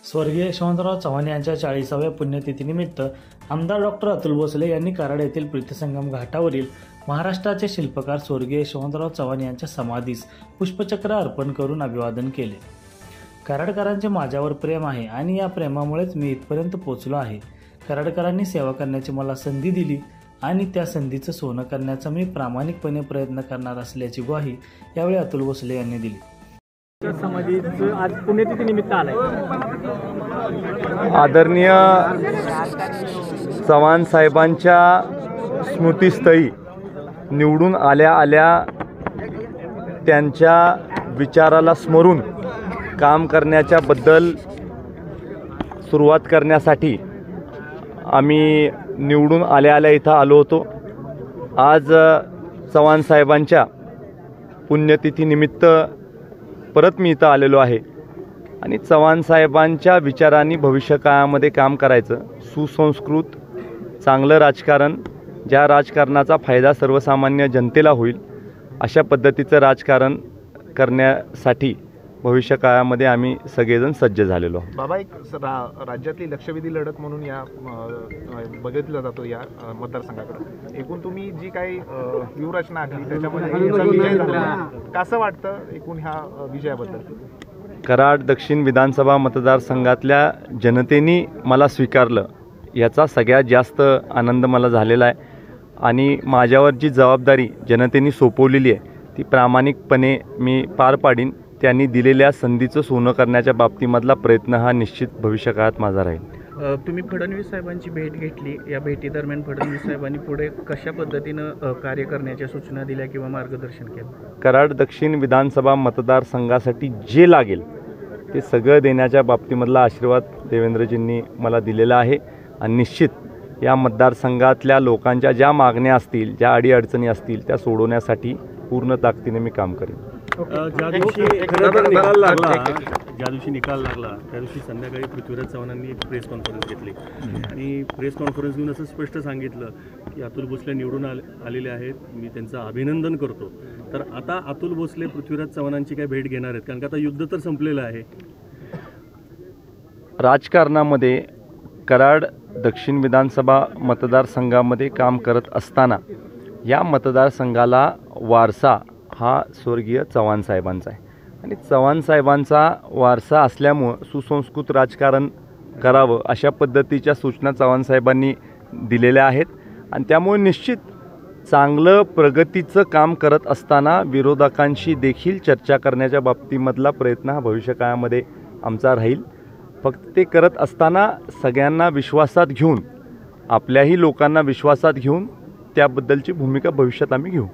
स्वर्गीय यशवंतराव चव्हाण यांच्या 40व्या पुण्यतिथीनिमित्त आमदार डॉक्टर अतुल भोसले यांनी कराड येथील प्रीतिसंगम घाटावरील महाराष्ट्राचे शिल्पकार स्वर्गीय यशवंतराव चव्हाण यांच्या समाधीस पुष्पचक्र अर्पण करून अभिवादन केले। कराडकरांचे माझ्यावर प्रेम आहे आणि या प्रेमामुळेच मी इथपर्यंत पोहोचलो आहे। कराडकरांनी सेवा करण्याची मला संधी दिली आणि त्या संधीचं सोनं करण्याचा मी प्रामाणिकपणे प्रयत्न करणार असल्याची ग्वाही यावेळी अतुल भोसले यांनी दिली। समाधीचं आज पुण्यतिथी निमित्त आलाय। आदरणीय चव्हाण साहेबांच्या स्मृतीस्थळी निवडून आल्या त्यांच्या विचाराला स्मरून काम करण्याच्या बद्दल सुरुवात करण्यासाठी आम्ही निवडून आल्या इथं आलो होतो। आज चव्हाण साहेबांच्या पुण्यतिथीनिमित्त परत मी इथं आलेलो आहे आणि चव्हाण साहेबांच्या विचारांनी भविष्यकाळामध्ये काम करायचं, सुसंस्कृत चांगलं राजकारण, ज्या राजकारणाचा फायदा सर्वसामान्य जनतेला होईल अशा पद्धतीचं राजकारण करण्यासाठी भविष्यकाळामध्ये आम्ही सगळेजण सज्ज झालेलो आहोत। बाबा, एक राज्यातली लक्षवेधी लढत म्हणून या बघितला जातो या मतदारसंघाकडे। एकूण तुम्ही जी काही व्यूहरचना आखली त्याच्यामध्ये विजय झाला, कसं वाटतं एकूण ह्या विजयाबद्दल? कराड दक्षिण विधानसभा मतदारसंघातल्या जनतेने मला स्वीकारलं याचा सगळ्यात जास्त आनंद मला झालेला आहे आणि माझ्यावर जी जबाबदारी जनतेने सोपवलेली आहे ती प्रामाणिकपणे मी पार पाडीन। त्यांनी दिलेल्या संधीचं सोनं करण्याच्या बाबतीमधला प्रयत्न हा निश्चित भविष्यकाळात माझा राहील। तुम्ही फडणवीस साहेबांची भेट घेतली, या भेटीदरम्यान फडणवीस साहेबांनी पुढे कशा पद्धतीनं कार्य करण्याच्या सूचना दिल्या किंवा मार्गदर्शन केलं? कराड दक्षिण विधानसभा मतदारसंघासाठी जे लागेल ते सगळं देण्याच्या बाबतीमधला आशीर्वाद देवेंद्रजींनी मला दिलेला आहे आणि निश्चित या मतदारसंघातल्या लोकांच्या ज्या मागण्या असतील, ज्या अडीअडचणी असतील त्या सोडवण्यासाठी पूर्ण ताकदीने मी काम करेन। ज्या दिवशी निकाल लागला त्या दिवशी संध्याकाळी पृथ्वीराज चव्हाणांनी प्रेस कॉन्फरन्स घेतली आणि प्रेस कॉन्फरन्स घेऊन असं स्पष्ट सांगितलं की अतुल भोसले निवडून आलेले आहेत, मी त्यांचं अभिनंदन करतो। तर आता अतुल भोसले पृथ्वीराज चव्हाणांची काय भेट घेणार आहेत? कारण का आता युद्ध तर संपलेलं आहे। राजकारणामध्ये कराड दक्षिण विधानसभा मतदारसंघामध्ये काम करत असताना या मतदारसंघाला वारसा हा स्वर्गीय चव्हाण साहेबांचा आहे आणि चव्हाण साहेबांचा वारसा असल्यामुळं सुसंस्कृत राजकारण करावं अशा पद्धतीच्या सूचना चव्हाण साहेबांनी दिलेल्या आहेत आणि त्यामुळे निश्चित चांगलं प्रगतीचं काम करत असताना विरोधकांशी देखील चर्चा करण्याच्या बाबतीमधला प्रयत्न हा भविष्यकाळामध्ये आमचा राहील। फक्त ते करत असताना सगळ्यांना विश्वासात घेऊन, आपल्याही लोकांना विश्वासात घेऊन त्याबद्दलची भूमिका भविष्यात आम्ही घेऊ।